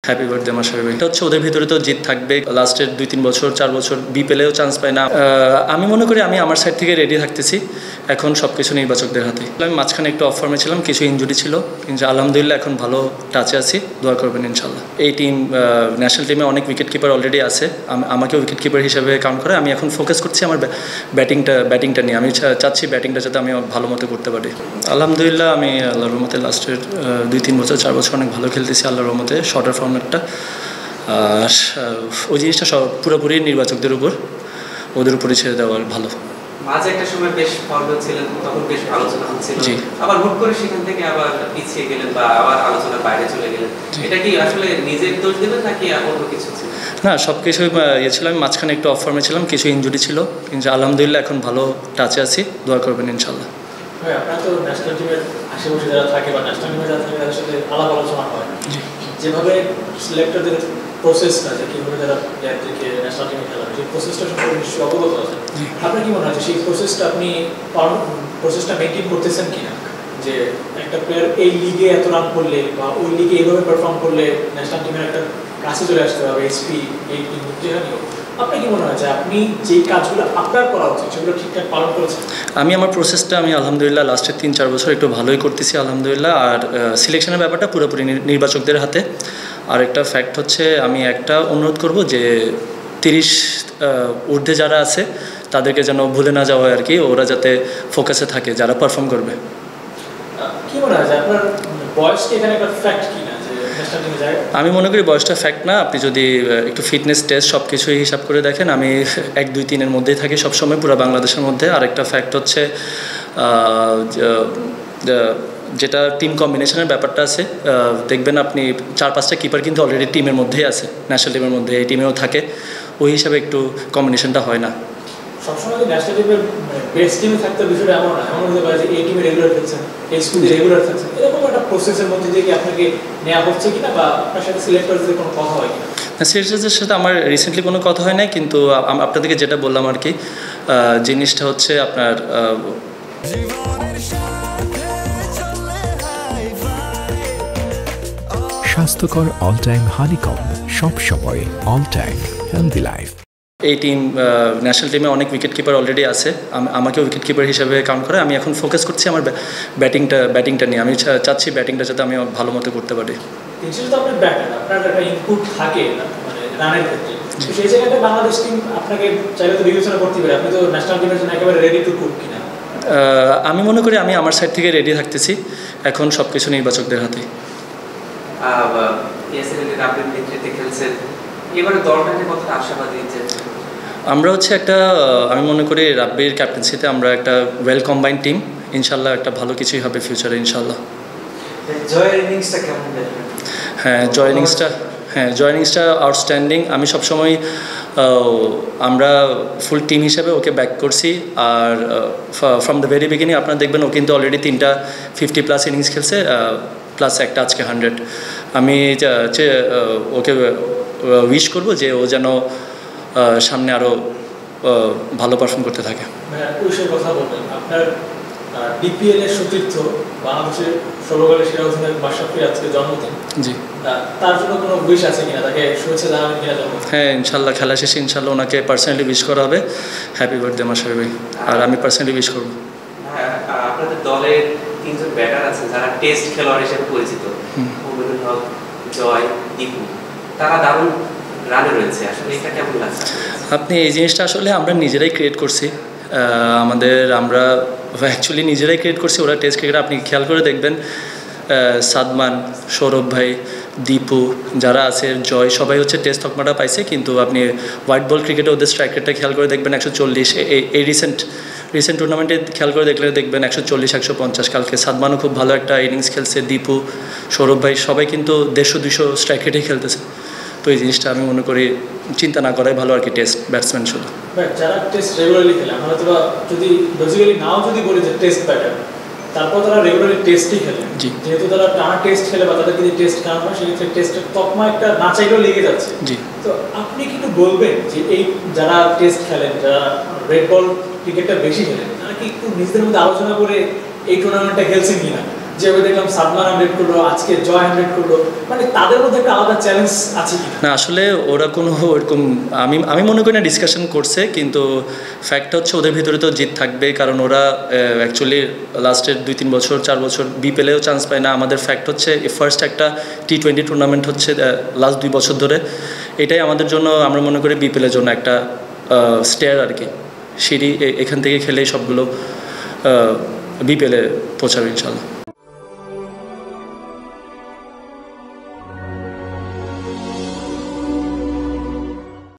Happy birthday Mashrafe ভাই। এটা হচ্ছে ওদের ভিতরে তো জিত থাকবে, লাস্টের 2-3 বছর 4 বছর বি পেলেও চান্স পায় না। আমি মনে করি আমি আমার সাইড থেকে রেডি থাকতেছি, এখন সব কিছু নির্বাচকদের হাতে। আমি মাঝখানে একটু অফ ফর্মে ছিলাম, কিছু ইনজুরি ছিল, কিন্তু আলহামদুলিল্লাহ এখন ভালো টাচে আছি, দোয়া করবেন ইনশাল্লাহ। এই টিম ন্যাশনাল টিমে অনেক উইকেট কিপার অলরেডি আছে, আমাকে উইকেট কিপার হিসেবে কাউন্ট করে। আমি এখন ফোকাস করছি আমার ব্যাটিংটা নিয়ে। আমি চাচ্ছি ব্যাটিংটা যাতে আমি ভালো মতো করতে পারি। আলহামদুলিল্লাহ আমি আল্লাহর রহমতে লাস্টের 2-3 বছর 4 বছর অনেক ভালো খেলতেছি আল্লাহর রহমতে। শর্টার ফর্মেটটা আর ওই জিনিসটা সব পুরোপুরি নির্বাচকদের উপর, ওদের উপরে ছেড়ে দেওয়া ভালো। মাঝে একটা সময় বেশ ফর্মে ছিলেন, তখন বেশ আলোচনা হচ্ছিল, আবার হুট করে সেখান থেকে আবার পিছিয়ে গেলেন বা আবার আলোচনার বাইরে চলে গেলেন। এটা কি আসলে নিজের দোষ দেবেন নাকি অন্য কিছু ছিল? না, সব কিছু ইয়ে ছিল। আমি মাঝখানে একটু অফ ফর্মে ছিলাম, কিছু ইনজুরি ছিল, কিন্তু আলহামদুলিল্লাহ এখন ভালো টাচে আছি, দোয়া করবেন ইনশাল্লাহ। ভাই আপনারা তো ন্যাশনাল টিমের আশেপাশে যারা থাকে বা ন্যাশনাল টিমে যারা থাকে তাদের সাথে আলাপ আলোচনা হয়, যেভাবে সিলেক্টরদের প্রসেসটা, যে কীভাবে তারা প্লেয়ারদেরকে ন্যাশনাল টিমে খেলা হয়, সেই প্রসেসটা সম্পর্কে নিশ্চয়ই অবগত আছে। আপনার কি মনে হয় যে সেই প্রসেসটা আপনি মেনটেন করতেছেন কিনা? যে একটা প্লেয়ার এই লিগে এত রান করলে বা ওই লিগে এইভাবে পারফর্ম করলে ন্যাশনাল টিমের একটা কাছে চলে আসতে হবে, এসপি এই টিম যেখানেও, আপনার কি মনে হয় যে আপনি যেই কাজগুলো আপনার করা উচিত সেগুলো ঠিকঠাক পালন করেছেন? আমি আমার প্রসেসটা আলহামদুলিল্লাহ লাস্টের 3-4 বছর একটু ভালোই করতেছি আলহামদুলিল্লাহ। আর সিলেকশনের ব্যাপারটা পুরোপুরি নির্বাচকদের হাতে। আর একটা ফ্যাক্ট হচ্ছে, আমি একটা অনুরোধ করব যে 30 ঊর্ধ্বে যারা আছে তাদেরকে যেন ভুলে না যাওয়া হয় আর কি, ওরা যাতে ফোকাসে থাকে যারা পারফর্ম করবে। কি মনে হয় যে আপনার বয়স কি এখানে একটা ফ্যাক্ট কিনা? আমি মনে করি বয়সটা ফ্যাক্ট না। আপনি যদি একটু ফিটনেস টেস্ট সব কিছুই হিসাব করে দেখেন, আমি 1-2-3-এর মধ্যেই থাকি সবসময় পুরো বাংলাদেশের মধ্যে। আরেকটা ফ্যাক্ট হচ্ছে যেটা টিম কম্বিনেশনের ব্যাপারটা আছে, দেখবেন আপনি 4-5টা কিপার কিন্তু অলরেডি টিমের মধ্যেই আছে, ন্যাশনাল টিমের মধ্যে, এই টিমেও থাকে, ওই হিসাবে একটু কম্বিনেশনটা হয় না। সবসময় ন্যাশনাল টিমের বেস্ট টিমে থাকতে বিষয়টা এমন না, এমন হতে পারে যে এই টিমে রেগুলার খেলছেন, এই স্কুলে রেগুলার থাকছেন, এরকম একটা প্রসেসের মধ্যে দিয়ে কি আপনাকে নেওয়া হচ্ছে কিনা বা আপনার সাথে সিলেক্টরদের কোনো কথা হয় কিনা? সিলেক্টরদের সাথে আমার রিসেন্টলি কোনো কথা হয় নাই, কিন্তু আপনাদেরকে যেটা বললাম আর কি, জিনিসটা হচ্ছে আপনার স্বাস্থ্যকর অল টাইম হানিকম, সব সময় অল টাইম হেলদি লাইফ। এই টিম ন্যাশনাল টিমে অনেক উইকেট কিপার অলরেডি আছে, আমাকে উইকেট কিপার হিসেবে কাউন্ট করে। আমি এখন ফোকাস করছি আমার ব্যাটিংটা নিয়ে। আমি চাচ্ছি ব্যাটিংটা যাতে আমি ভালো মতো করতে পারি। আপনার ব্যাটার, আপনার একটা ইনপুট থাকে মানে রানের ক্ষেত্রে, সেই জায়গাতে বাংলাদেশ টিম আপনাকে চাইলে তো বিবেচনা করতে পারে, আপনি তো ন্যাশনাল টিমের জন্য একেবারে রেডি টু কুক কিনা? আমি মনে করি আমি আমার সাইড থেকে রেডি থাকতেছি, এখন সব কিছু নির্বাচকদের হাতে। আমরা হচ্ছে একটা, আমি মনে করি রাব্বির ক্যাপ্টেন্সিতে আমরা একটা ওয়েল কম্বাইন্ড টিম, ইনশাল্লাহ একটা ভালো কিছুই হবে ফিউচারে ইনশাল্লাহ। জয়ের ইনিংসটা আউটস্ট্যান্ডিং। আমি সবসময় আমরা ফুল টিম হিসেবে ওকে ব্যাক করছি। Are from the very beginning আপনারা দেখবেন ও কিন্তু অলরেডি 3টা 50+ ইনিংস খেলছে, প্লাস একটা আজকে 100। আমি ওকে উইশ করবো যে ও যেন সামনে আরও ভালো পারফর্ম করতে থাকে। কথা বলবেন, আপনার ডিপিএল এর সতীর্থ বাংলাদেশের সর্বকালের সেরা অধিনায়ক মাশরাফির আজকে জন্মদিন, জি, তার জন্য কোনো উইশ আছে কিনা, তাকে শুভেচ্ছা জানাবেন কিনা জন্মদিন? হ্যাঁ, ইনশাল্লাহ খেলা শেষে ইনশাল্লাহ ওনাকে পার্সোনালি উইশ করা হবে, হ্যাপি বার্থডে মাশরাফি ভাই। আর আমি পার্সোনালি উইশ করবো। হ্যাঁ, আপনাদের দলের 3জন ব্যাটার আছেন যারা টেস্ট খেলোয়াড় হিসেবে পরিচিত, মুমিনুল হক, জয়, দীপু, তারা দারুণ রানে রয়েছে, আসলে এটা কেমন লাগছে? আপনি এই জিনিসটা আসলে আমরা নিজেরাই ক্রিয়েট করছি, আমরা অ্যাকচুয়ালি নিজেরাই ক্রিয়েট করছি। ওরা টেস্ট ক্রিকেট আপনি খেয়াল করে দেখবেন, সাদমান, সৌরভ ভাই, দীপু যারা আছে, জয়, সবাই হচ্ছে টেস্ট তকমাটা পাইছে, কিন্তু আপনি হোয়াইট বল ক্রিকেটে ওদের স্ট্রাইক রেটটা খেয়াল করে দেখবেন 140। এই রিসেন্ট টুর্নামেন্টে খেয়াল করে দেখবেন 140-150। কালকে সাদমানও খুব ভালো একটা ইনিংস খেলছে, দীপু, সৌরভ ভাই সবাই কিন্তু 150-200 স্ট্রাইক রেটেই খেলতেছে। তো এই জিনিসটা আমি মনে করি চিন্তা না করাই ভালো আর কি, টেস্ট ব্যাটসম্যান শুধু। যারা টেস্ট রেগুলারলি খেলে, আমরা তো যদি বেসিক্যালি নাও যদি বলি যে টেস্ট ব্যাটার, তারপর তারা রেগুলারলি টেস্টই খেলে, যেহেতু তারা টানা টেস্ট খেলে বা তাদের যদি টেস্ট খেলানো হয়, সেক্ষেত্রে টেস্টের তকমা একটা না চাইলেও লেগে যাচ্ছে। তো আপনি কি একটু বলবেন যে এই যারা টেস্ট খেলেন, যারা রেড বল ক্রিকেটটা বেশি খেলেন, তারা কি একটু নিজেদের মধ্যে আলোচনা করে এই টুর্নামেন্টটা খেলছেন কিনা, যেভাবে দেখলাম সাদমান 100 করলো, আজকে জয় 100 করলো, মানে তাদের মধ্যে একটা আলাদা চ্যালেঞ্জ আছে কি না? আসলে ওরা কোনো ওরকম আমি মনে করি না ডিসকাশন করছে, কিন্তু ফ্যাক্ট হচ্ছে ওদের ভিতরে তো জিত থাকবে, কারণ ওরা অ্যাকচুয়ালি লাস্টের 2-3 বছর 4 বছর বিপিএলেও চান্স পায় না। আমাদের ফ্যাক্ট হচ্ছে ফার্স্ট একটা T20 টুর্নামেন্ট হচ্ছে লাস্ট 2 বছর ধরে। এটাই আমাদের জন্য, আমরা মনে করি বিপিএলের জন্য একটা স্টেয়ার আর কি, সিঁড়ি। এখান থেকে খেলে সবগুলো বিপিএলে পৌঁছাবে ইনশাল্লাহ।